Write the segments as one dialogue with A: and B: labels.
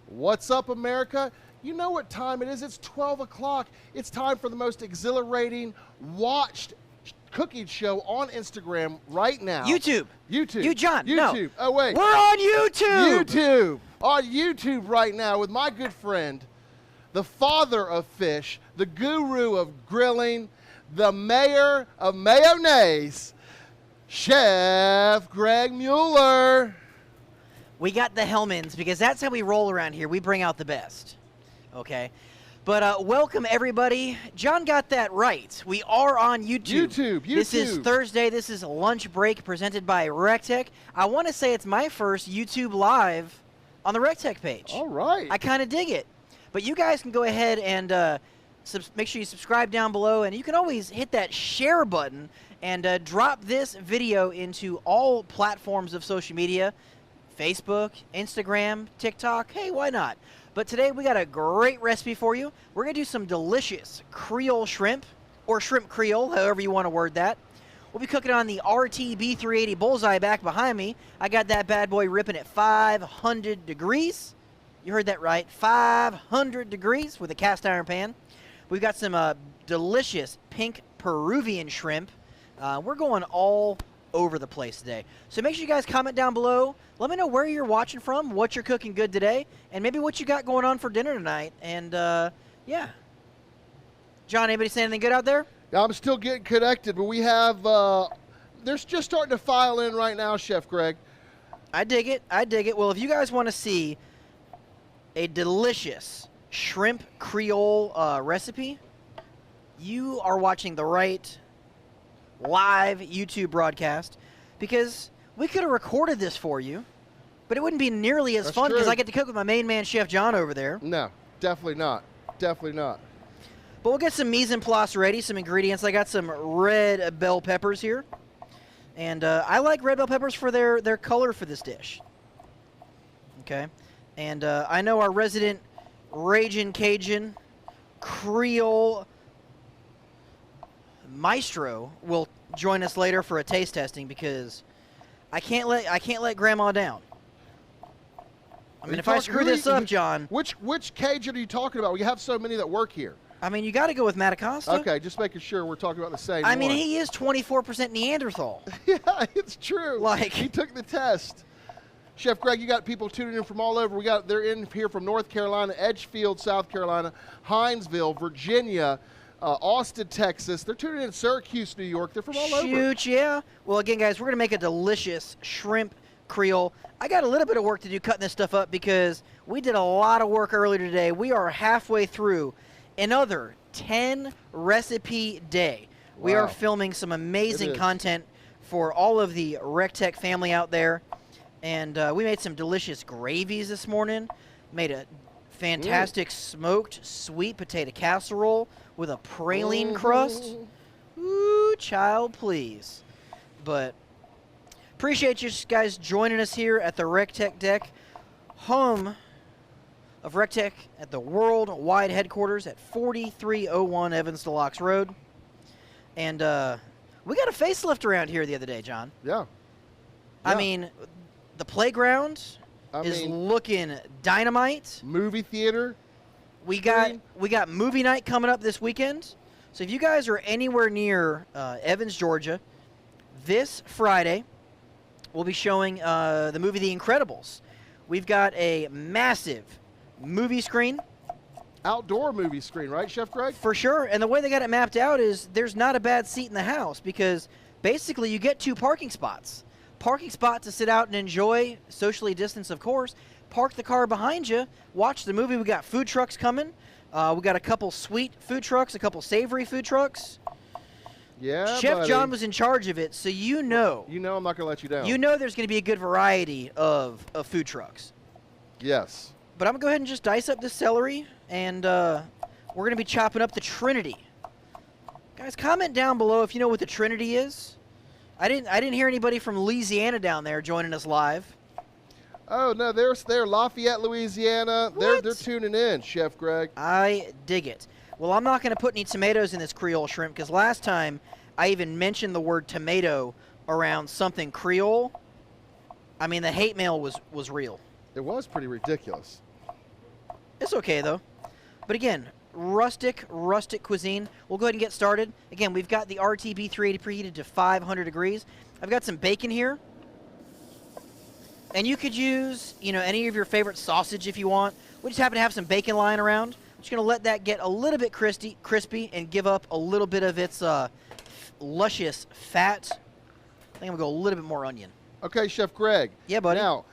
A: What's up, America? You know what time it is. It's 12 o'clock. It's time for the most exhilarating, watched cooking show on Instagram right now.
B: YouTube. You, John.
A: YouTube.
B: No.
A: Oh, wait.
B: We're on YouTube.
A: YouTube. On YouTube right now with my good friend, the father of fish, the guru of grilling, the mayor of mayonnaise, Chef Greg Mueller.
B: We got the Hellmans because that's how we roll around here. We bring out the best. Okay? But welcome, everybody. John got that right. We are on YouTube.
A: YouTube.
B: This is Thursday. This is Lunch Break presented by recteq. I want to say it's my first YouTube Live on the recteq page.
A: All right.
B: I kind of dig it. But you guys can go ahead and make sure you subscribe down below, and you can always hit that share button and drop this video into all platforms of social media, Facebook, Instagram, TikTok. Hey, why not? But today we got a great recipe for you. We're going to do some delicious Creole shrimp, or shrimp Creole, however you want to word that. We'll be cooking on the RT B380 Bullseye back behind me. I got that bad boy ripping at 500 degrees. You heard that right, 500 degrees with a cast iron pan. We've got some delicious pink Peruvian shrimp. We're going all over the place today. So make sure you guys comment down below. Let me know where you're watching from, what you're cooking good today, and maybe what you got going on for dinner tonight. And, yeah. John, anybody say anything good out there?
A: I'm still getting connected, but we have, they're just starting to file in right now, Chef Greg.
B: I dig it. I dig it. Well, if you guys want to see a delicious shrimp Creole recipe, you are watching the right live YouTube broadcast, because we could have recorded this for you, but it wouldn't be nearly as fun because I get to cook with my main man, Chef John, over there.
A: No, definitely not. Definitely not.
B: But we'll get some mise en place ready, some ingredients. I got some red bell peppers here, and I like red bell peppers for their color for this dish. Okay, and I know our resident Ragin' Cajun Creole maestro will join us later for a taste testing, because I can't let Grandma down. I mean, if I screw this up, John.
A: Which Cajun are you talking about? We have so many that work here.
B: I mean, you got to go with Matt Acosta.
A: Okay, just making sure we're talking about the same
B: I mean,
A: one.
B: he is 24% Neanderthal.
A: Yeah, it's true.
B: Like,
A: he took the test. Chef Greg, you got people tuning in from all over. They're in here from North Carolina, Edgefield, South Carolina, Hinesville, Virginia, Austin, Texas. They're tuning in Syracuse, New York. They're from all over.
B: Shoot, yeah. Well, again, guys, we're going to make a delicious shrimp Creole. I got a little bit of work to do cutting this stuff up because we did a lot of work earlier today. We are halfway through another 10 recipe day. Wow. We are filming some amazing content for all of the recteq family out there. And we made some delicious gravies this morning. Made a fantastic smoked sweet potato casserole with a praline crust. Ooh, child, please. But appreciate you guys joining us here at the recteq deck, home of recteq at the worldwide headquarters at 4301 Evans Deluxe Road. And we got a facelift around here the other day, John.
A: Yeah.
B: I mean, the playground is looking dynamite.
A: Movie theater.
B: We got movie night coming up this weekend. So if you guys are anywhere near Evans, Georgia, this Friday we'll be showing the movie The Incredibles. We've got a massive movie screen.
A: Outdoor movie screen, right, Chef Greg?
B: For sure. And the way they got it mapped out is there's not a bad seat in the house, because basically you get 2 parking spots. Parking spot to sit out and enjoy, socially distanced, of course. Park the car behind you, watch the movie. We got food trucks coming. We got a couple sweet food trucks, a couple savory food trucks.
A: Yeah,
B: Chef John was in charge of it, so you know.
A: You know I'm not going to let you down.
B: You know there's going to be a good variety of food trucks.
A: Yes.
B: But I'm going to go ahead and just dice up this celery, and we're going to be chopping up the Trinity. Guys, comment down below if you know what the Trinity is. I didn't hear anybody from Louisiana down there joining us live.
A: Oh, no, they're Lafayette, Louisiana. They're tuning in, Chef Greg.
B: I dig it. Well, I'm not going to put any tomatoes in this Creole shrimp, because last time I even mentioned the word tomato around something Creole. I mean, the hate mail was real.
A: It was pretty ridiculous.
B: It's okay, though. But again, rustic cuisine. We'll go ahead and get started. Again, we've got the RTB 380 preheated to 500 degrees. I've got some bacon here. And you could use, you know, any of your favorite sausage if you want. We just happen to have some bacon lying around. I'm just going to let that get a little bit crispy and give up a little bit of its luscious fat. I think I'm going to go a little bit more onion.
A: Okay, Chef Greg.
B: Yeah, buddy.
A: Now,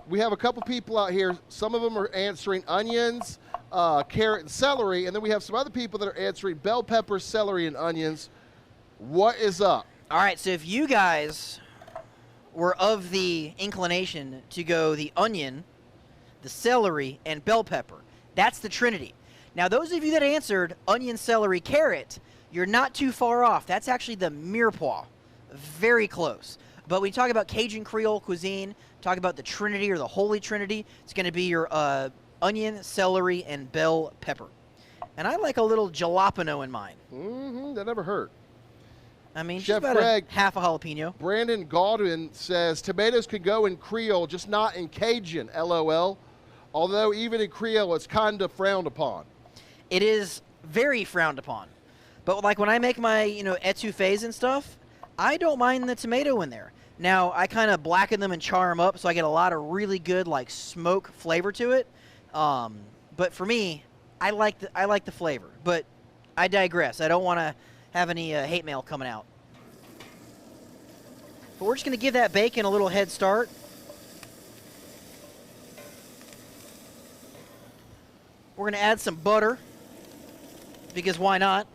A: we have a couple people out here. Some of them are answering onions, carrot, and celery. And then we have some other people that are answering bell pepper, celery, and onions. What is up?
B: All right, so if you guys were of the inclination to go the onion, the celery, and bell pepper, that's the trinity. Now, those of you that answered onion, celery, carrot, you're not too far off. That's actually the mirepoix. Very close. But when you talk about Cajun Creole cuisine, talk about the trinity or the holy trinity, it's going to be your onion, celery, and bell pepper. And I like a little jalapeno in mine.
A: That never hurt.
B: I mean,
A: Chef
B: just about
A: Greg,
B: half a jalapeno.
A: Brandon Godwin says, tomatoes could go in Creole, just not in Cajun, LOL. Although even in Creole, it's kind of frowned upon.
B: It is very frowned upon. But like when I make my, you know, etouffees and stuff, I don't mind the tomato in there. Now, I kind of blacken them and char them up so I get a lot of really good, like, smoke flavor to it. But for me, I like the flavor. But I digress. I don't want to have any hate mail coming out. But we're just going to give that bacon a little head start. We're going to add some butter, because why not?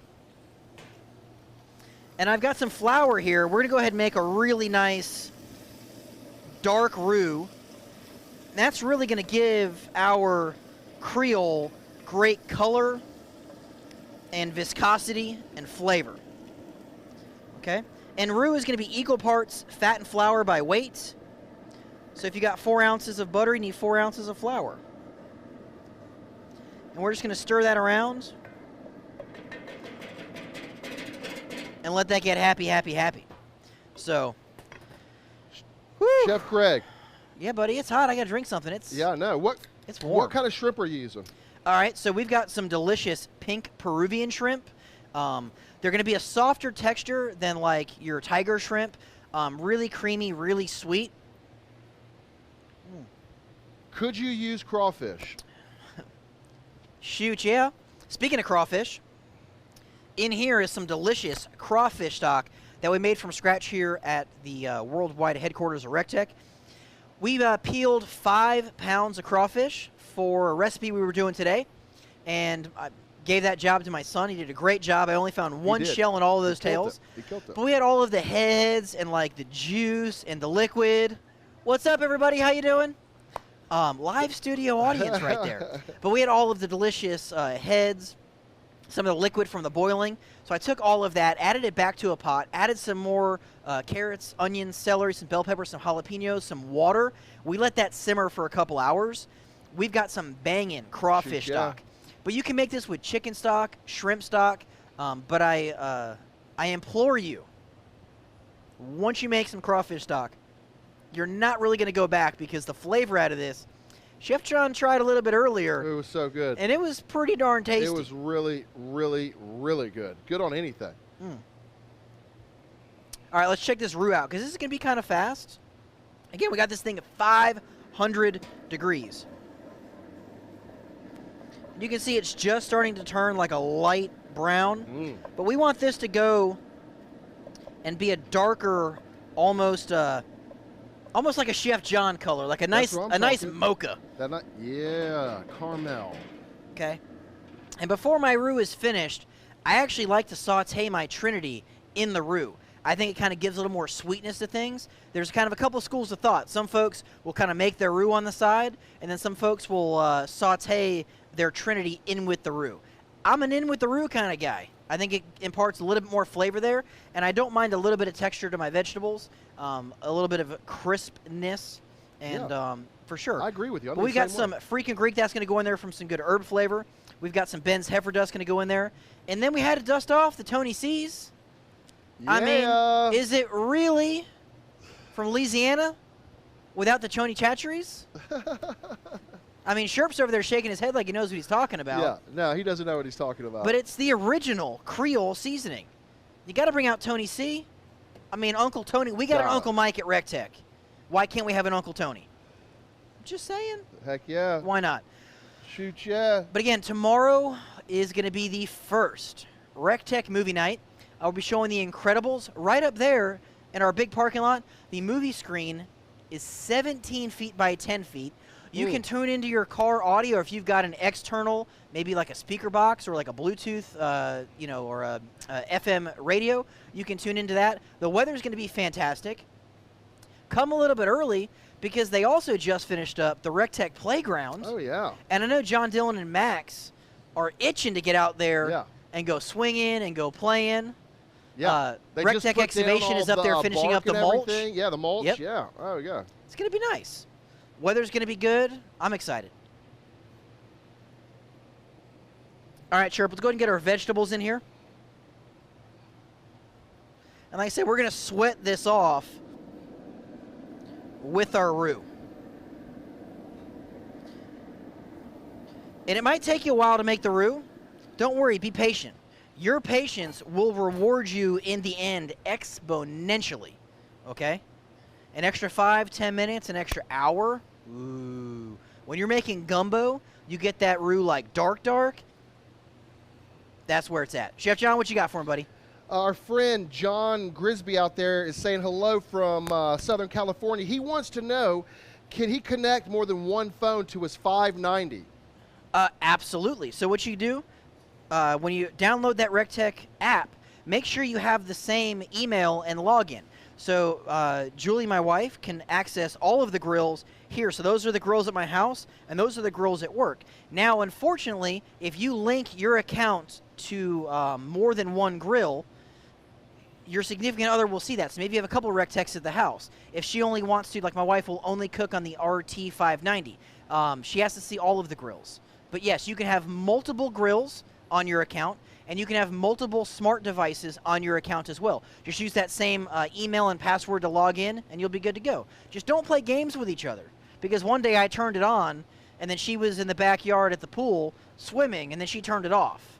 B: And I've got some flour here. We're going to go ahead and make a really nice dark roux. And that's really going to give our Creole great color and viscosity and flavor. Okay? And roux is going to be equal parts fat and flour by weight. So if you got 4 ounces of butter, you need 4 ounces of flour. And we're just going to stir that around and let that get happy. So, whew.
A: Chef Greg.
B: Yeah, buddy, it's hot. I got to drink something.
A: Yeah, I know.
B: It's warm.
A: What kind of shrimp are you using?
B: All right, so we've got some delicious pink Peruvian shrimp. They're going to be a softer texture than like your tiger shrimp. Really creamy, really sweet.
A: Could you use crawfish?
B: Shoot, yeah. Speaking of crawfish, in here is some delicious crawfish stock that we made from scratch here at the worldwide headquarters of recteq. We peeled 5 pounds of crawfish for a recipe we were doing today, and I gave that job to my son. He did a great job. I only found one shell in all of those tails.
A: He killed it.
B: But we had all of the heads and like the juice and the liquid. What's up, everybody? How you doing? Live studio audience right there. But we had all of the delicious heads, some of the liquid from the boiling. So I took all of that, added it back to a pot, added some more carrots, onions, celery, some bell peppers, some jalapenos, some water. We let that simmer for a couple hours. We've got some banging crawfish stock. But you can make this with chicken stock, shrimp stock. But I implore you, once you make some crawfish stock, you're not really going to go back, because the flavor out of this, Chef John tried a little bit earlier.
A: It was so good.
B: And it was pretty darn tasty.
A: It was really, really, really good. Good on anything.
B: All right, let's check this roux out, because this is going to be kind of fast. Again, we got this thing at 500 degrees. You can see it's just starting to turn like a light brown. But we want this to go and be a darker, almost like a Chef John color, like a nice mocha.
A: Yeah, caramel.
B: Okay. And before my roux is finished, I actually like to saute my trinity in the roux. I think it kind of gives a little more sweetness to things. There's kind of a couple schools of thought. Some folks will kind of make their roux on the side, and then some folks will saute their trinity in with the roux. I'm an in with the roux kind of guy. I think it imparts a little bit more flavor there, and I don't mind a little bit of texture to my vegetables, a little bit of crispness, and for sure.
A: I agree with you.
B: But we got some freaking Greek that's going to go in there from some good herb flavor. We've got some Ben's heifer dust going to go in there, and then we had to dust off the Tony C's.
A: Yeah.
B: I mean, is it really from Louisiana without the Choni Chacheries? I mean, Sherp's over there shaking his head like he knows what he's talking about.
A: Yeah, no, he doesn't know what he's talking about.
B: But it's the original Creole seasoning. You got to bring out Tony C. I mean, Uncle Tony. We got an Uncle Mike at recteq. Why can't we have an Uncle Tony? Just saying.
A: Heck yeah.
B: Why not?
A: Shoot, yeah.
B: But again, tomorrow is going to be the first recteq movie night. I'll be showing The Incredibles right up there in our big parking lot. The movie screen is 17 feet by 10 feet. You can tune into your car audio if you've got an external, maybe like a speaker box or like a Bluetooth, you know, or a FM radio. You can tune into that. The weather's going to be fantastic. Come a little bit early because they also just finished up the recteq playground.
A: Oh, yeah.
B: And I know John Dillon and Max are itching to get out there and go swinging and go playing.
A: Yeah.
B: recteq Excavation is up there finishing up the mulch.
A: Yeah, the mulch.
B: Yep.
A: Yeah. Oh, yeah.
B: It's going to be nice. Weather's going to be good. I'm excited. All right, Chirp, let's go ahead and get our vegetables in here. And like I said, we're going to sweat this off with our roux. And it might take you a while to make the roux. Don't worry, be patient. Your patience will reward you in the end exponentially, okay? An extra 5-10 minutes, an extra hour. Ooh. When you're making gumbo, you get that roux like dark. That's where it's at. Chef John, what you got for him, buddy?
A: Our friend John Grisby out there is saying hello from Southern California. He wants to know, can he connect more than one phone to his 590?
B: Absolutely. So what you do, when you download that recteq app, make sure you have the same email and login. So Julie, my wife, can access all of the grills here. So those are the grills at my house, and those are the grills at work. Now, unfortunately, if you link your account to more than one grill, your significant other will see that. So maybe you have a couple of recteqs at the house. If she only wants to, like my wife will only cook on the RT590, she has to see all of the grills. But yes, you can have multiple grills on your account, and you can have multiple smart devices on your account as well. Just use that same email and password to log in, and you'll be good to go. Just don't play games with each other, because one day I turned it on, and then she was in the backyard at the pool swimming, and then she turned it off.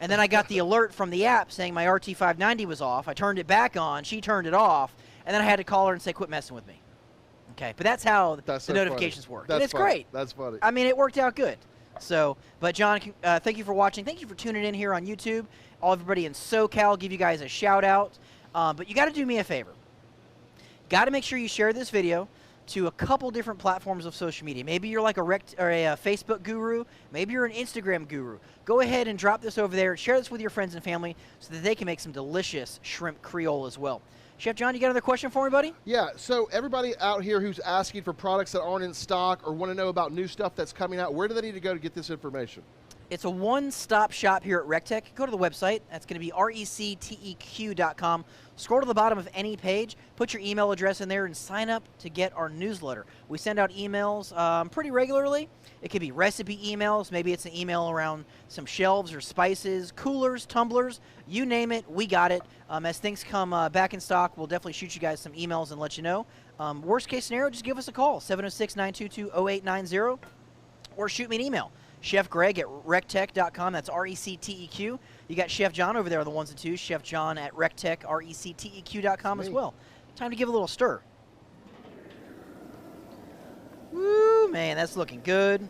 B: And then I got the alert from the app saying my RT590 was off. I turned it back on, she turned it off, and then I had to call her and say, quit messing with me. Okay, but that's how the notifications work. And it's great.
A: That's funny.
B: I mean, it worked out good. So, but John, thank you for watching. Thank you for tuning in here on YouTube. All everybody in SoCal, give you guys a shout out. But you got to do me a favor. Got to make sure you share this video to a couple different platforms of social media. Maybe you're like a Facebook guru. Maybe you're an Instagram guru. Go ahead and drop this over there. Share this with your friends and family so that they can make some delicious shrimp Creole as well. Chef John, you got another question for me, buddy?
A: Yeah, so everybody out here who's asking for products that aren't in stock or want to know about new stuff that's coming out, where do they need to go to get this information?
B: It's a one-stop shop here at recteq. Go to the website. That's going to be recteq.com. Scroll to the bottom of any page, put your email address in there, and sign up to get our newsletter. We send out emails pretty regularly. It could be recipe emails. Maybe it's an email around some shelves or spices, coolers, tumblers. You name it, we got it. As things come back in stock, we'll definitely shoot you guys some emails and let you know. Worst case scenario, just give us a call, 706-922-0890, or shoot me an email. Chef Greg at recteq.com. That's RECTEQ. You got Chef John over there on the ones and twos. Chef John at recteq, RECTEQ.com as well. Time to give a little stir. Woo, man, that's looking good.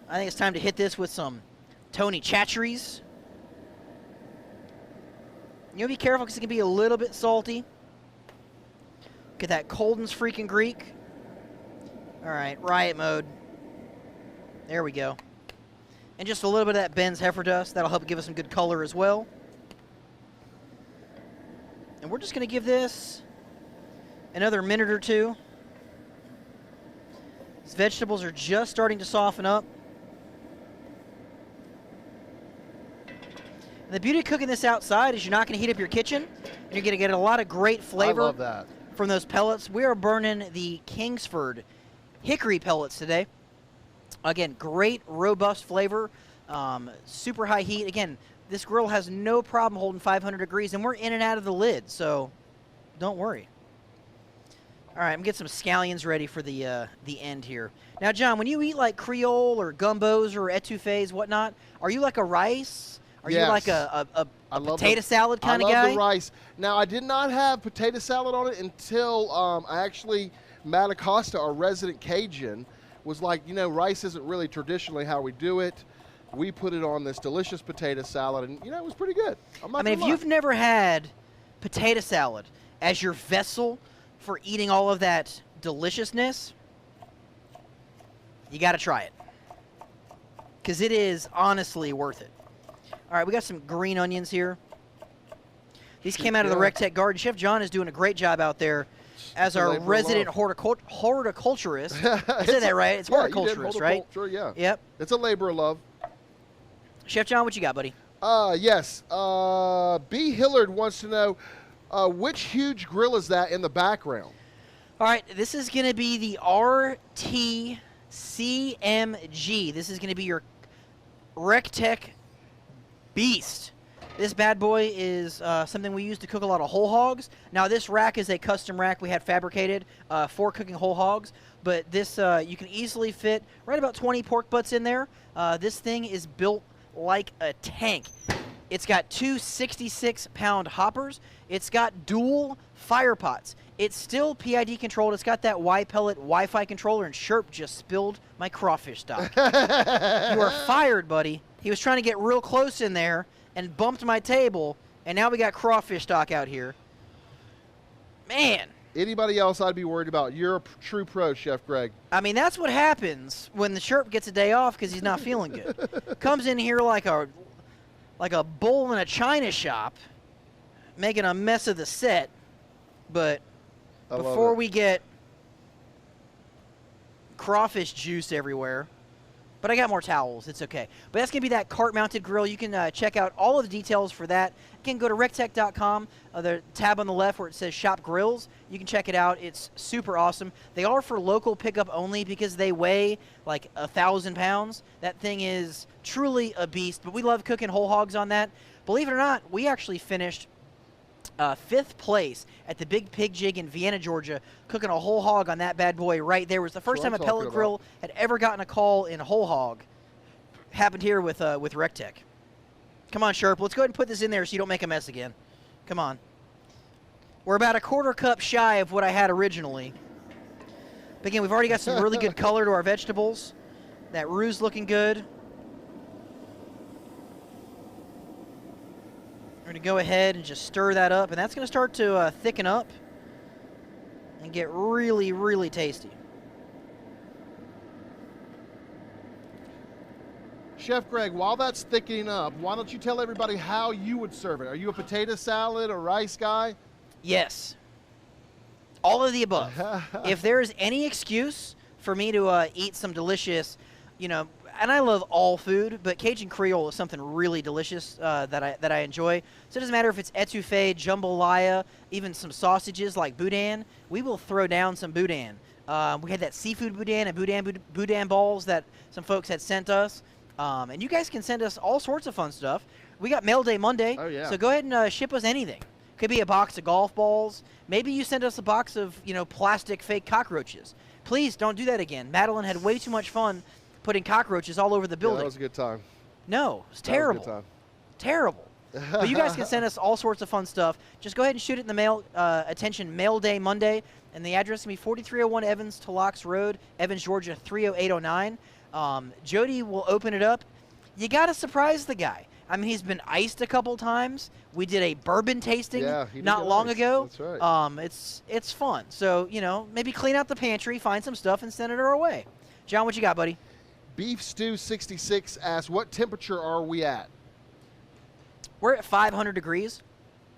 B: I think it's time to hit this with some Tony Chachere's. You'll be careful because it can be a little bit salty. Get that Colden's freaking Greek. All right, riot mode. There we go. And just a little bit of that Ben's heifer dust. That'll help give us some good color as well. And we're just going to give this another minute or two. These vegetables are just starting to soften up. And the beauty of cooking this outside is you're not going to heat up your kitchen. And you're going to get a lot of great flavor
A: I love that.
B: From those pellets. We are burning the Kingsford hickory pellets today. Again, great robust flavor, super high heat. Again, this grill has no problem holding 500 degrees, and we're in and out of the lid, so don't worry. All right, I'm getting some scallions ready for the end here. Now, John, when you eat like Creole or gumbos or etouffees, whatnot, are you like a rice? Are you like a potato salad kind of guy?
A: I love the rice. Now, I did not have potato salad on it until I actually, Matt Acosta, our resident Cajun, was like, you know, rice isn't really traditionally how we do it. We put it on this delicious potato salad, and, you know, it was pretty good.
B: I mean, if you've never had potato salad as your vessel for eating all of that deliciousness, you got to try it, because it is honestly worth it. All right, we got some green onions here. These came out of the recteq garden. Chef John is doing a great job out there as our resident horticulturist. I said that right? It's horticulturist, right?
A: Sure, yeah.
B: Yep.
A: It's a labor of love.
B: Chef John, what you got, buddy?
A: Yes. B. Hillard wants to know, which huge grill is that in the background?
B: All right, this is going to be the RTCMG. This is going to be your recteq beast. This bad boy is something we use to cook a lot of whole hogs. Now, this rack is a custom rack we had fabricated for cooking whole hogs, but this you can easily fit right about 20 pork butts in there. This thing is built like a tank. It's got two 66-pound hoppers. It's got dual fire pots. It's still PID controlled. It's got that Y-pellet Wi-Fi controller, and Sherp just spilled my crawfish stock. You are fired, buddy. He was trying to get real close in there and bumped my table, and now we got crawfish stock out here. Man.
A: Anybody else I'd be worried about? You're a true pro, Chef Greg.
B: I mean, that's what happens when the Sherp gets a day off because he's not feeling good. Comes in here like a bull in a china shop, making a mess of the set. But before we get crawfish juice everywhere, but I got more towels. It's okay. But that's going to be that cart-mounted grill. You can check out all of the details for that. You can go to recteq.com, the tab on the left where it says Shop Grills. You can check it out. It's super awesome. They are for local pickup only because they weigh like 1,000 pounds. That thing is truly a beast, but we love cooking whole hogs on that. Believe it or not, we actually finished 5th place at the Big Pig Jig in Vienna, Georgia, cooking a whole hog on that bad boy right there. It was the first time a pellet grill had ever gotten a call in whole hog. Happened here with recteq. Come on, Sherp. Let's go ahead and put this in there so you don't make a mess again. Come on. We're about a 1/4 cup shy of what I had originally. But again, we've already got some really good color to our vegetables. That roux's looking good. We're going to go ahead and just stir that up, and that's going to start to thicken up and get really, really tasty.
A: Chef Greg, while that's thickening up, why don't you tell everybody how you would serve it? Are you a potato salad or rice guy?
B: Yes. All of the above. If there is any excuse for me to eat some delicious, you know, and I love all food, but Cajun Creole is something really delicious that I enjoy. So it doesn't matter if it's etouffee, jambalaya, even some sausages like boudin. We will throw down some boudin. We had that seafood boudin and boudin balls that some folks had sent us. And you guys can send us all sorts of fun stuff. We got Mail Day Monday, so go ahead and ship us anything. Could be a box of golf balls. Maybe you send us a box of, you know, plastic fake cockroaches. Please don't do that again. Madeline had way too much fun putting cockroaches all over the building.
A: Yeah, that was a good time.
B: No, it's terrible.
A: That was a good time.
B: Terrible. But you guys can send us all sorts of fun stuff. Just go ahead and shoot it in the mail. Attention, Mail Day Monday. And the address is going to be 4301 Evans Tolox Road, Evans, Georgia, 30809. Jody will open it up. You got to surprise the guy. I mean, he's been iced a couple times. We did a bourbon tasting not long ago.
A: That's right.
B: It's fun. So, you know, maybe clean out the pantry, find some stuff, and send it our way. John, what you got, buddy?
A: Beef Stew 66 asks, what temperature are we at?
B: We're at 500 degrees.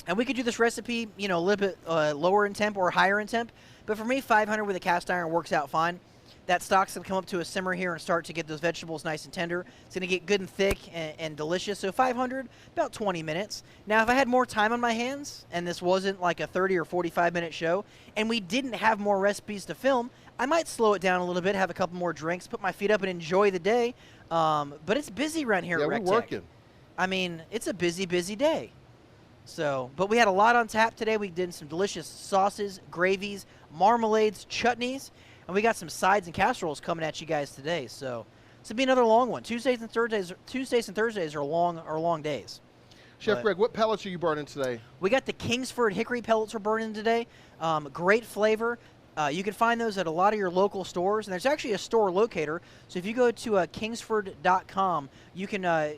B: And we could do this recipe, you know, a little bit lower in temp or higher in temp. But for me, 500 with a cast iron works out fine. That stock's going to come up to a simmer here and start to get those vegetables nice and tender. It's going to get good and thick and delicious. So 500, about 20 minutes. Now, if I had more time on my hands, and this wasn't like a 30 or 45-minute show, and we didn't have more recipes to film, I might slow it down a little bit, have a couple more drinks, put my feet up and enjoy the day. But it's busy around here at recteq.
A: We're working.
B: I mean, it's a busy, busy day. So, but we had a lot on tap today. We did some delicious sauces, gravies, marmalades, chutneys, and we got some sides and casseroles coming at you guys today. So this will be another long one. Tuesdays and Thursdays are long days.
A: Chef Greg, what pellets are you burning today?
B: We got the Kingsford hickory pellets we're burning today. Great flavor. You can find those at a lot of your local stores, and there's actually a store locator. So if you go to kingsford.com, you can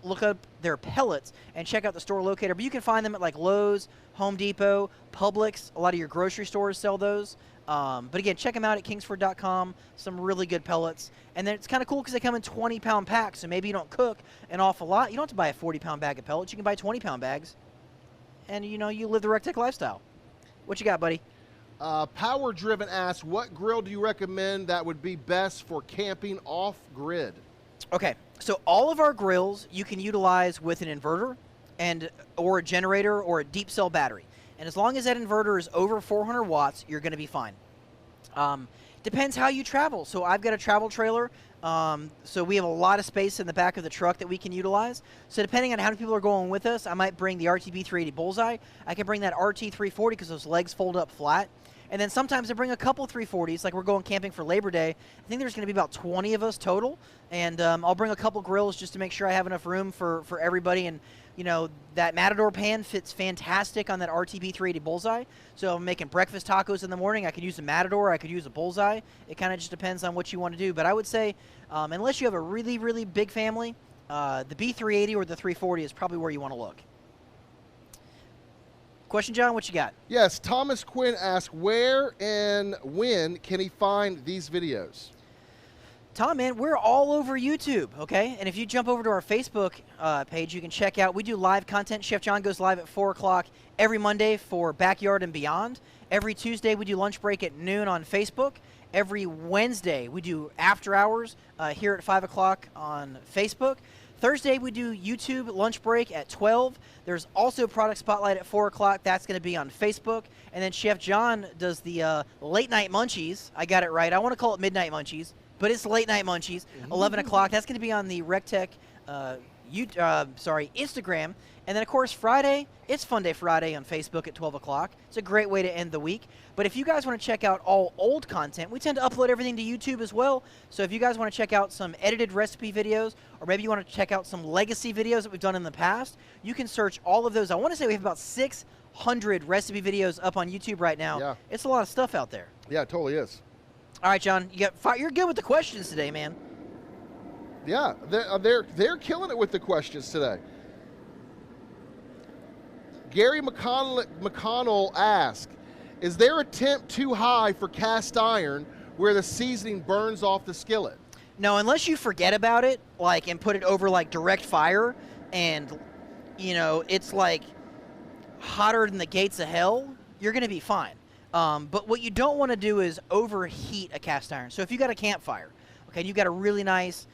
B: look up their pellets and check out the store locator. But you can find them at like Lowe's, Home Depot, Publix. A lot of your grocery stores sell those. But again, check them out at kingsford.com. Some really good pellets. And then it's kind of cool because they come in 20-pound packs. So maybe you don't cook an awful lot. You don't have to buy a 40-pound bag of pellets. You can buy 20-pound bags. And, you know, you live the recteq lifestyle. What you got, buddy?
A: Power Driven asks, what grill do you recommend that would be best for camping off-grid?
B: Okay, so all of our grills you can utilize with an inverter or a generator or a deep cell battery. And as long as that inverter is over 400 watts, you're going to be fine. Depends how you travel. So I've got a travel trailer, so we have a lot of space in the back of the truck that we can utilize. So depending on how many people are going with us, I might bring the RTB 380 Bullseye. I can bring that RT 340 because those legs fold up flat. And then sometimes I bring a couple 340s, like we're going camping for Labor Day. I think there's going to be about 20 of us total. And I'll bring a couple grills just to make sure I have enough room for everybody. And, you know, that Matador pan fits fantastic on that RTB 380 Bullseye. So I'm making breakfast tacos in the morning. I could use a Matador. I could use a Bullseye. It kind of just depends on what you want to do. But I would say, unless you have a really, really big family, the B380 or the 340 is probably where you want to look. Question, John, what you got?
A: Yes, Thomas Quinn asked, where and when can he find these videos?
B: Tom, man, we're all over YouTube, okay? And if you jump over to our Facebook page, you can check out, we do live content. Chef John goes live at 4 o'clock every Monday for Backyard and Beyond. Every Tuesday, we do lunch break at noon on Facebook. Every Wednesday, we do after hours here at 5 o'clock on Facebook. Thursday, we do YouTube lunch break at 12. There's also Product Spotlight at 4 o'clock. That's going to be on Facebook. And then Chef John does the Late Night Munchies. I got it right. I want to call it Midnight Munchies, but it's Late Night Munchies, 11 o'clock. That's going to be on the recteq Instagram. And then, of course, Friday, it's Fun Day Friday on Facebook at 12 o'clock. It's a great way to end the week. But if you guys want to check out all old content, we tend to upload everything to YouTube as well. So if you guys want to check out some edited recipe videos, or maybe you want to check out some legacy videos that we've done in the past, you can search all of those. I want to say we have about 600 recipe videos up on YouTube right now.
A: Yeah.
B: It's a lot of stuff out there.
A: Yeah, it totally is.
B: All right, John, you're good with the questions today, man.
A: Yeah, they're killing it with the questions today. Gary McConnell asked, is their temp too high for cast iron where the seasoning burns off the skillet?
B: No, unless you forget about it, like, and put it over like direct fire, and you know it's like hotter than the gates of hell, you're gonna be fine. But what you don't want to do is overheat a cast iron. So if you got a campfire, okay, and you got a really nice,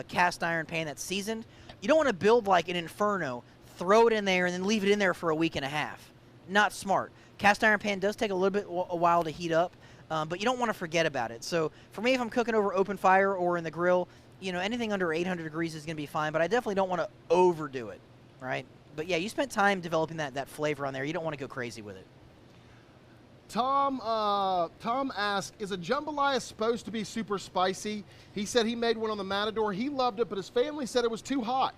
B: cast iron pan that's seasoned, you don't want to build like an inferno, throw it in there, and then leave it in there for a week and a half. Not smart. Cast iron pan does take a while to heat up, but you don't want to forget about it. So for me, if I'm cooking over open fire or in the grill, anything under 800 degrees is going to be fine, but I definitely don't want to overdo it, right? But yeah, you spent time developing that flavor on there. You don't want to go crazy with it.
A: Tom asked, is a jambalaya supposed to be super spicy? He said he made one on the Matador. He loved it, but his family said it was too hot.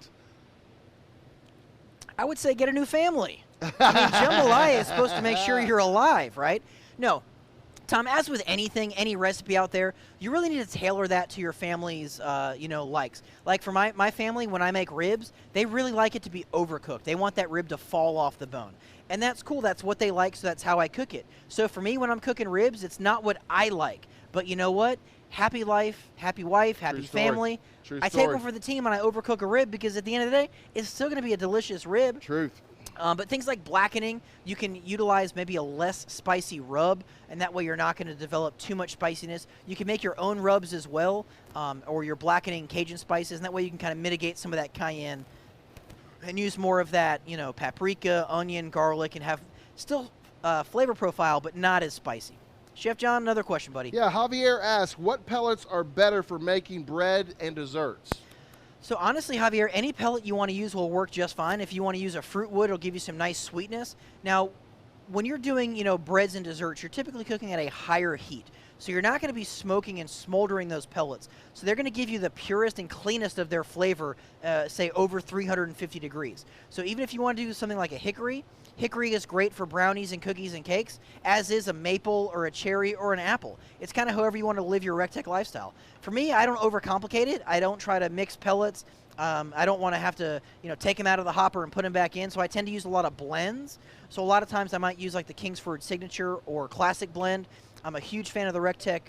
B: I would say get a new family. I mean, jambalaya is supposed to make sure you're alive, right? No. Tom, as with anything, any recipe out there, you really need to tailor that to your family's, likes. Like for my family, when I make ribs, they really like it to be overcooked. They want that rib to fall off the bone. And that's cool. That's what they like, so that's how I cook it. So for me, when I'm cooking ribs, it's not what I like. But you know what? Happy life, happy wife, happy family.
A: True
B: I take one for the team and I overcook a rib because at the end of the day, it's still going to be a delicious rib.
A: Truth.
B: But things like blackening, you can utilize maybe a less spicy rub, and that way you're not going to develop too much spiciness. You can make your own rubs as well, or your blackening Cajun spices, and that way you can kind of mitigate some of that cayenne and use more of that, paprika, onion, garlic, and have still flavor profile, but not as spicy. Chef John, another question, buddy.
A: Yeah, Javier asks, what pellets are better for making bread and desserts?
B: So honestly, Javier, any pellet you want to use will work just fine. If you want to use a fruit wood, it'll give you some nice sweetness. Now, when you're doing, you know, breads and desserts, you're typically cooking at a higher heat. So you're not going to be smoking and smoldering those pellets. So they're going to give you the purest and cleanest of their flavor, say over 350 degrees. So even if you want to do something like a hickory, hickory is great for brownies and cookies and cakes, as is a maple or a cherry or an apple. It's kind of however you want to live your recteq lifestyle. For me, I don't overcomplicate it. I don't try to mix pellets. I don't want to have to, you know, take them out of the hopper and put them back in. So I tend to use a lot of blends. So a lot of times I might use like the Kingsford Signature or Classic blend. I'm a huge fan of the recteq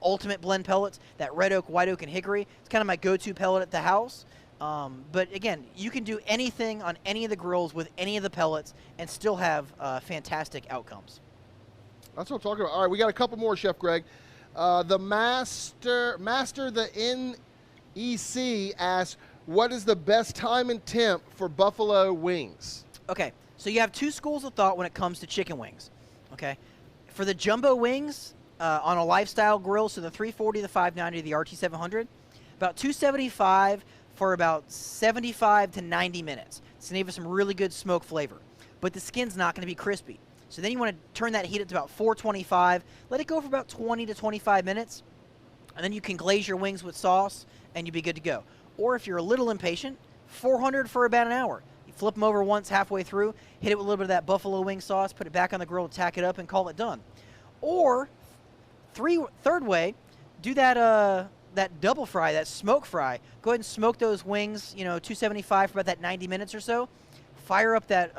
B: Ultimate blend pellets, that red oak, white oak, and hickory. It's kind of my go-to pellet at the house. But again, you can do anything on any of the grills with any of the pellets and still have fantastic outcomes.
A: That's what I'm talking about. All right, we got a couple more, Chef Greg. The Master the NEC asks, what is the best time and temp for buffalo wings?
B: Okay, so you have two schools of thought when it comes to chicken wings. Okay, for the jumbo wings on a lifestyle grill, so the 340, the 590, the RT700, about 275 for about 75 to 90 minutes. It's going to give us some really good smoke flavor, but the skin's not going to be crispy. So then you want to turn that heat up to about 425, let it go for about 20 to 25 minutes, and then you can glaze your wings with sauce, and you'll be good to go. Or if you're a little impatient, 400 for about an hour. You flip them over once halfway through, hit it with a little bit of that buffalo wing sauce, put it back on the grill, tack it up, and call it done. Or third way, do that that double fry, that smoke fry. Go ahead and smoke those wings, you know, 275 for about that 90 minutes or so. Fire up that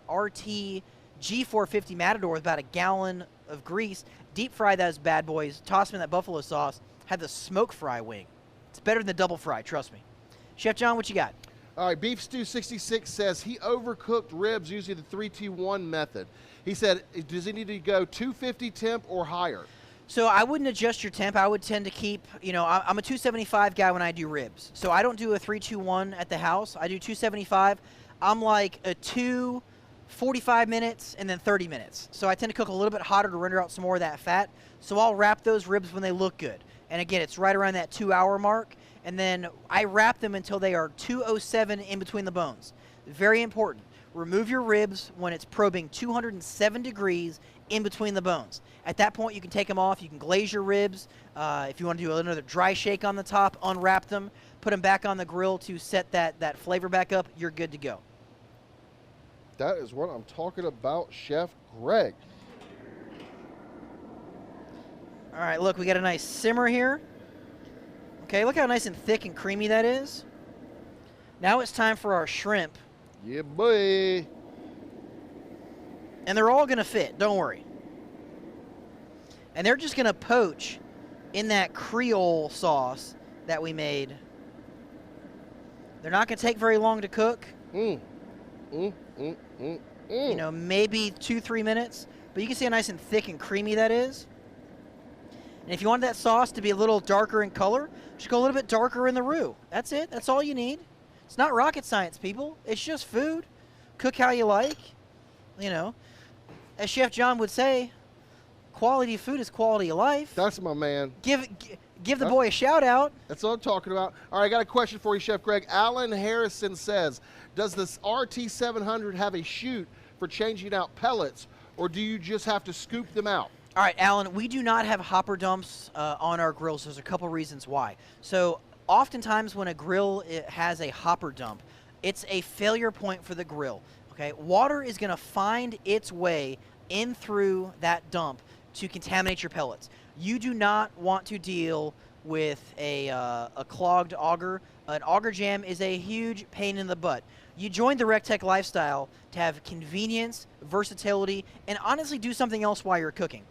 B: RT G450 Matador with about a gallon of grease. Deep fry those bad boys. Toss them in that buffalo sauce. Have the smoke fry wing. It's better than the double fry, trust me. Chef John, what you got?
A: All right, Beef Stew 66 says he overcooked ribs using the 3-2-1 method. He said, does he need to go 250 temp or higher?
B: So I wouldn't adjust your temp. I would tend to keep, you know, I'm a 275 guy when I do ribs. So I don't do a 3-2-1 at the house. I do 275. I'm like a 45 minutes and then 30 minutes. So I tend to cook a little bit hotter to render out some more of that fat. So I'll wrap those ribs when they look good. And again, it's right around that 2-hour mark. And then I wrap them until they are 207 in between the bones. Very important. Remove your ribs when it's probing 207 degrees in between the bones. At that point, you can take them off. You can glaze your ribs. If you want to do another dry shake on the top, unwrap them, put them back on the grill to set that flavor back up. You're good to go.
A: That is what I'm talking about, Chef Greg.
B: All right, look, we got a nice simmer here. Okay, look how nice and thick and creamy that is. Now it's time for our shrimp.
A: Yeah, boy.
B: And they're all going to fit, don't worry. And they're just going to poach in that Creole sauce that we made. They're not going to take very long to cook. You know, maybe 2-3 minutes. But you can see how nice and thick and creamy that is. And if you want that sauce to be a little darker in color, just go a little bit darker in the roux. That's it. That's all you need. It's not rocket science, people. It's just food. Cook how you like. You know, as Chef John would say, quality food is quality of life.
A: That's my man.
B: Give the boy a shout out.
A: That's what I'm talking about. All right, I got a question for you, Chef Greg. Alan Harrison says, does this RT700 have a chute for changing out pellets, or do you just have to scoop them out?
B: All right, Alan, we do not have hopper dumps on our grills. There's a couple reasons why. So oftentimes when a grill has a hopper dump, it's a failure point for the grill. Okay, water is going to find its way in through that dump to contaminate your pellets. You do not want to deal with a clogged auger. An auger jam is a huge pain in the butt. You joined the recteq lifestyle to have convenience, versatility, and honestly do something else while you're cooking.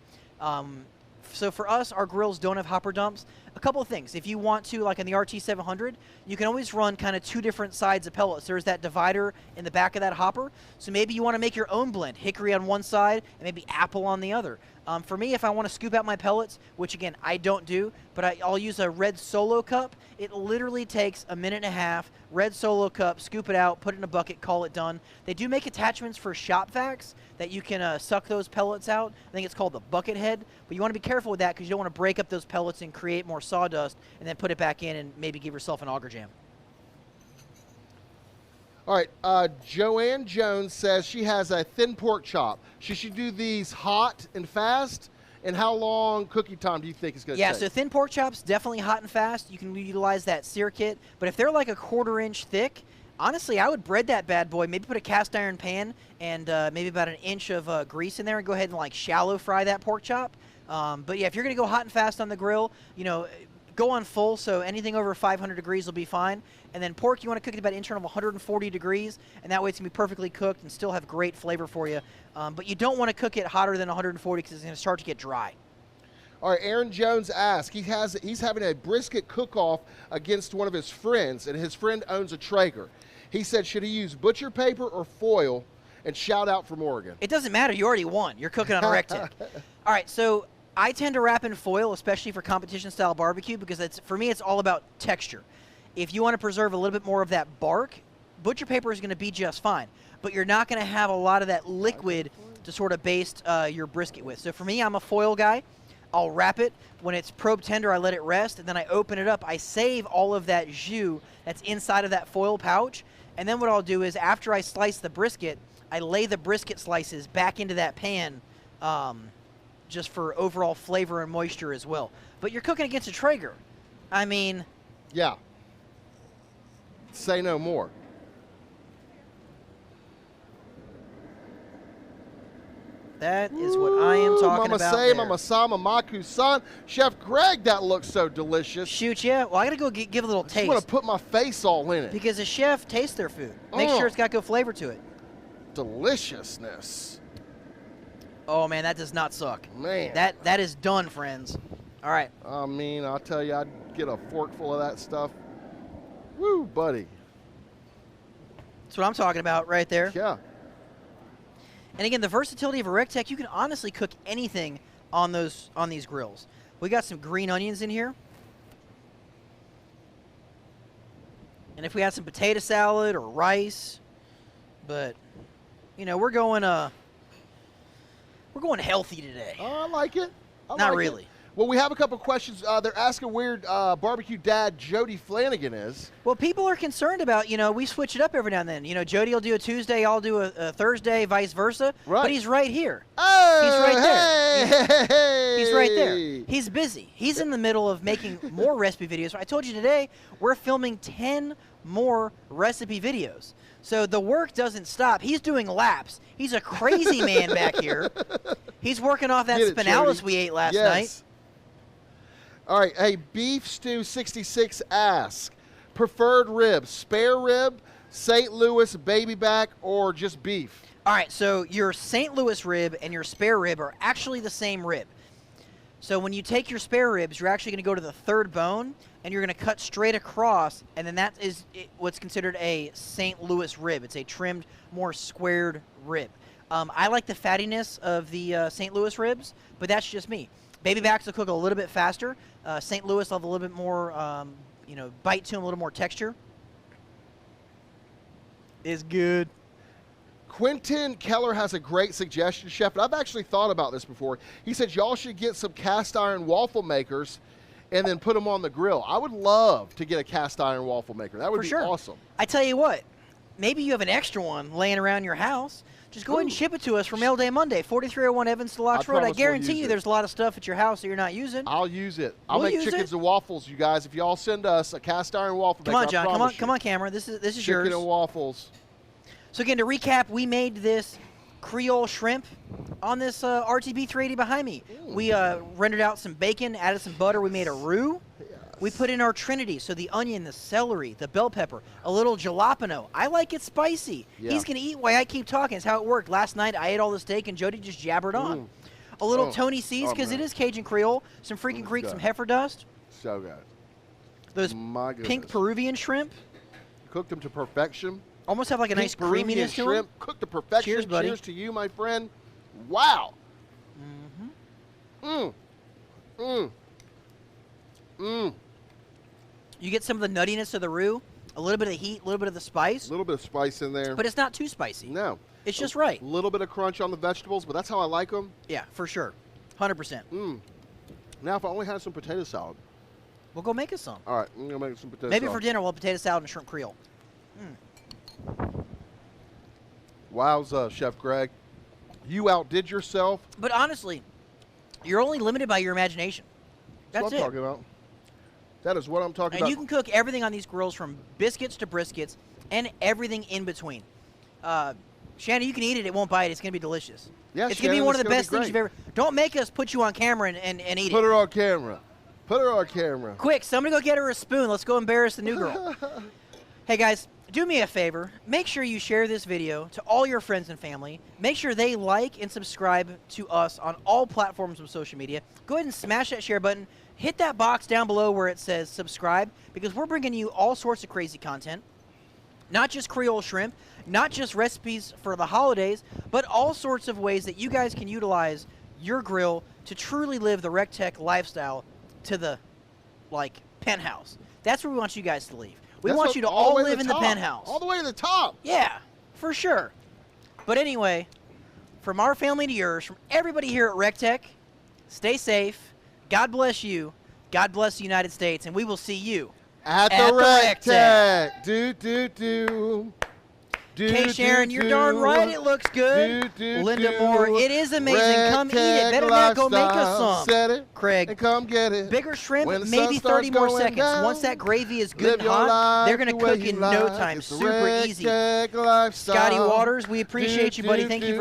B: So for us, our grills don't have hopper dumps. A couple of things. If you want to, like on the RT700, you can always run kind of two different sides of pellets. There's that divider in the back of that hopper. So maybe you want to make your own blend, hickory on one side and maybe apple on the other. For me, if I want to scoop out my pellets, which again, I don't do, but I'll use a red Solo cup. It literally takes a minute and a half, red Solo cup, scoop it out, put it in a bucket, call it done. They do make attachments for shop vacs that you can suck those pellets out. I think it's called the bucket head, but you want to be careful with that because you don't want to break up those pellets and create more sawdust and then put it back in and maybe give yourself an auger jam.
A: All right, Joanne Jones says she has a thin pork chop. She should do these hot and fast. And how long cooking time do you think is going to take?
B: Yeah, so thin pork chops, definitely hot and fast. You can utilize that sear kit. But if they're like a 1/4 inch thick, honestly, I would bread that bad boy. Maybe put a cast iron pan and maybe about 1 inch of grease in there and go ahead and like shallow fry that pork chop. But yeah, if you're going to go hot and fast on the grill, you know, go on full, so anything over 500 degrees will be fine. And then pork, you want to cook it about internal of 140 degrees, and that way it's going to be perfectly cooked and still have great flavor for you. But you don't want to cook it hotter than 140 because it's going to start to get dry.
A: All right, Aaron Jones asks, he's having a brisket cook-off against one of his friends, and his friend owns a Traeger. He said, should he use butcher paper or foil? And shout out from Oregon.
B: It doesn't matter. You already won. You're cooking on a recteq. All right, so I tend to wrap in foil, especially for competition-style barbecue, because for me it's all about texture. If you want to preserve a little bit more of that bark, butcher paper is going to be just fine. But you're not going to have a lot of that liquid to sort of baste your brisket with. So for me, I'm a foil guy. I'll wrap it. When it's probe tender, I let it rest, and then I open it up. I save all of that jus that's inside of that foil pouch, and then what I'll do is after I slice the brisket, I lay the brisket slices back into that pan just for overall flavor and moisture as well. But you're cooking against a Traeger. I mean...
A: Yeah. Say no more.
B: That is what I am talking about there.
A: Mama Sama, Maku-san. Chef Greg, that looks so delicious.
B: Shoot, yeah. Well, I got to go give a little taste.
A: I want to put my face all in it.
B: Because a chef tastes their food. Make sure it's got good flavor to it.
A: Deliciousness.
B: Oh, man, that does not suck.
A: Man.
B: That is done, friends. All right.
A: I mean, I'll tell you, I'd get a forkful of that stuff. Woo, buddy.
B: That's what I'm talking about right there.
A: Yeah.
B: And again, the versatility of a recteq, you can honestly cook anything on these grills. We got some green onions in here. And if we had some potato salad or rice, but you know, we're going healthy today.
A: Oh, I like it.
B: Not really.
A: It. Well, we have a couple questions. They're asking where barbecue dad Jody Flanagan is.
B: Well, people are concerned about, you know, we switch it up every now and then. You know, Jody will do a Tuesday, I'll do a Thursday, vice versa.
A: Right.
B: But he's right here.
A: Oh,
B: he's right there.
A: Hey,
B: he's right there. He's busy. He's in the middle of making more recipe videos. I told you today we're filming 10 more recipe videos. So the work doesn't stop. He's doing laps. He's a crazy man back here. He's working off that spinalis we ate last night.
A: All right, hey, Beef Stew 66 asks, preferred rib, spare rib, St. Louis baby back, or just beef?
B: All right, so your St. Louis rib and your spare rib are actually the same rib. So when you take your spare ribs, you're actually going to go to the third bone, and you're going to cut straight across, and then that is what's considered a St. Louis rib. It's a trimmed, more squared rib. I like the fattiness of the St. Louis ribs, but that's just me. Baby backs will cook a little bit faster. St. Louis will have a little bit more, you know, bite to them, a little more texture. It's good.
A: Quentin Keller has a great suggestion, Chef, and I've actually thought about this before. He said y'all should get some cast iron waffle makers and then put them on the grill. I would love to get a cast iron waffle maker. That would be awesome.
B: I tell you what, maybe you have an extra one laying around your house. Just go ahead and ship it to us for Mail Day Monday, 4301 Evans Deluxe Road. I guarantee you there's a lot of stuff at your house that you're not using.
A: I'll use it. I'll make chickens and waffles, you guys. If y'all send us a cast iron waffle maker,
B: come on, John. Come on, camera. This is yours.
A: Chicken and waffles.
B: So again, to recap, we made this Creole shrimp on this RTB 380 behind me. We rendered out some bacon, added some butter. We made a roux. We put in our trinity, so the onion, the celery, the bell pepper, a little jalapeno. I like it spicy. Yeah. He's going to eat while I keep talking. It's how it worked. Last night, I ate all the steak, and Jody just jabbered on. A little Tony C's, because it is Cajun Creole. Some freaking Greek, some heifer dust.
A: So good.
B: Those pink Peruvian shrimp.
A: Cooked them to perfection.
B: Almost have like a nice creaminess to
A: shrimp. Cooked to perfection.
B: Cheers, buddy.
A: Cheers to you, my friend. Wow.
B: You get some of the nuttiness of the roux, a little bit of the heat, a little bit of the spice.
A: A little bit of spice in there.
B: But it's not too spicy.
A: No.
B: It's just right.
A: A little bit of crunch on the vegetables, but that's how I like them.
B: Yeah, for sure. 100%.
A: Now, if I only had some potato salad.
B: We'll go make us some.
A: All right, I'm going to make some potato salad.
B: Maybe for dinner we'll have potato salad and shrimp Creole.
A: Wowza, Chef Greg. You outdid yourself.
B: But honestly, you're only limited by your imagination.
A: That's what I'm
B: it.
A: talking about. That is what I'm talking about.
B: And you can cook everything on these grills, from biscuits to briskets and everything in between. Shannon, you can eat it. It won't bite. It's going to be delicious.
A: Yeah,
B: it's going to be one of the best things you've ever. Don't make us put you on camera and eat it.
A: Put her on camera. Put her on camera.
B: Quick, somebody go get her a spoon. Let's go embarrass the new girl. Hey, guys, do me a favor. Make sure you share this video to all your friends and family. Make sure they like and subscribe to us on all platforms of social media. Go ahead and smash that share button. Hit that box down below where it says subscribe, because we're bringing you all sorts of crazy content. Not just Creole shrimp, not just recipes for the holidays, but all sorts of ways that you guys can utilize your grill to truly live the recteq lifestyle to the, penthouse. That's where we want you guys to leave. We want you to all live in the penthouse.
A: All the way to the top.
B: Yeah, for sure. But anyway, from our family to yours, from everybody here at recteq, stay safe. God bless you. God bless the United States. And we will see you
A: at the recteq. Do.
B: Okay, Sharon, you're darn right. It looks good. Linda Moore, it is amazing. Come eat it. Better not go make us some.
A: Set it,
B: Craig,
A: and come get it.
B: Bigger shrimp, maybe 30 more seconds. Once that gravy is good and hot, they're going to cook in no time. Super easy. Scotty Waters, we appreciate you, buddy. Thank you for